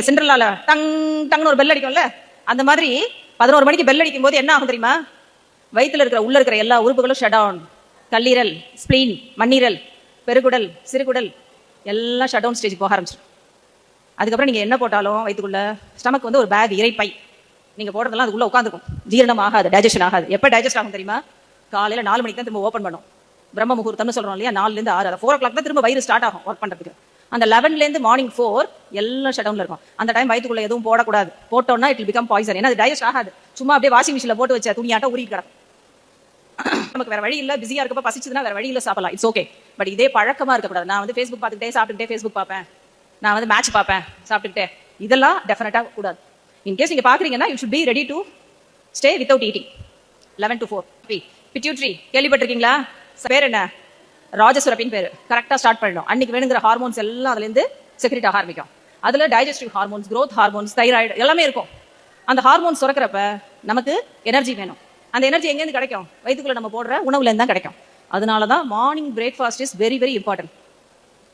சென்ட்ரலால tongue டங்னு ஒரு bell அடிக்கும்ல, அந்த மாதிரி 11 மணிக்கு பெல் அடிக்கும் போது என்ன ஆகும் தெரியுமா? வயிற்றுல இருக்கிற உள்ள இருக்கிற எல்லா உறுப்புகளும் ஷட் டவுன். கல்லீரல், ஸ்பிளீன், மண்ணீரல், பெருகுடல், சிறுகுடல் எல்லாம் ஷட் டவுன் ஸ்டேஜ் போக ஆரம்பிச்சிடும். அதுக்கப்புறம் நீங்க என்ன போட்டாலும் வயிற்றுக்குள்ள ஸ்டமக் வந்து ஒரு பேக், இறைப்பை. நீங்க போடுறதெல்லாம் அதுக்குள்ள உட்காந்துக்கும், ஜீரணம் ஆகாது, டைஜஷன் ஆகாது. எப்ப டைஜஸ்ட் ஆகும் தெரியுமா? காலையில 4 மணிக்கு தான் திரும்ப ஓப்பன் பண்ணும். பிரம்ம முகூர்த்தம்னு சொல்றோம் இல்லையா, 4 to 6, 4 o'clock தான் திரும்ப வயிறு ஸ்டார்ட் ஆகும் ஒர்க் பண்றதுக்கு. அந்த 11 இருந்து மார்னிங் 4 எல்லாம் ஷட் டவுன்ல இருக்கும். அந்த டைம் வயிற்றுக்குள்ள எதுவும் போடக்கூடாது. போட்டோம்னா இட் வில் பிகம் பாய்சன். ஏன்னா அது டைஜஸ்ட் ஆகாது. சும்மா அப்படியே வாஷிங் மிஷின்ல போட்டு வச்ச துணியாட்டம் ஊறி கிடக்கும். நமக்கு வேற வழி இல்ல, பிஸியா இருக்கப்ப பசிச்சதுன்னா வேற வழி இல்ல, சாப்பிடலாம், இட்ஸ் ஓகே. பட் இதே பழக்கமா இருக்கக்கூடாது. நான் வந்து ஃபேஸ்புக் பார்த்துக்கிட்டே சாப்பிட்டுக்கிட்டே ஃபேஸ்புக் பார்ப்பேன், நான் வந்து மேட்ச் பார்ப்பேன் சாப்பிட்டுக்கிட்டே, இதெல்லாம் டெஃபினட்டா கூடாது. இன்கேஸ் நீங்க பாக்குறீங்கன்னா you should be ready to stay without eating 11 to 4. Pituitary கேள்விப்பட்டிருக்கீங்களா? பேர் என்ன? ராஜசுரப்பின் பேரு. கரெக்டா ஸ்டார்ட் பண்ணிடும். அன்னைக்கு வேணுங்கிற ஹார்மோன்ஸ் எல்லாம் அதுல இருந்து செக்ரெட் ஆக ஆரம்பிக்கும். அதுல digestive hormones, growth hormones, thyroid எல்லாமே இருக்கும். அந்த ஹார்மோன்ஸ் சுரக்கிறப்ப நமக்கு எனர்ஜி வேணும். அந்த எனர்ஜி எங்க இருந்து கிடைக்கும்? வயிற்றுக்குள்ள நம்ம போடுற உணவுல இருந்து தான் கிடைக்கும். அதனாலதான் morning breakfast is very very important.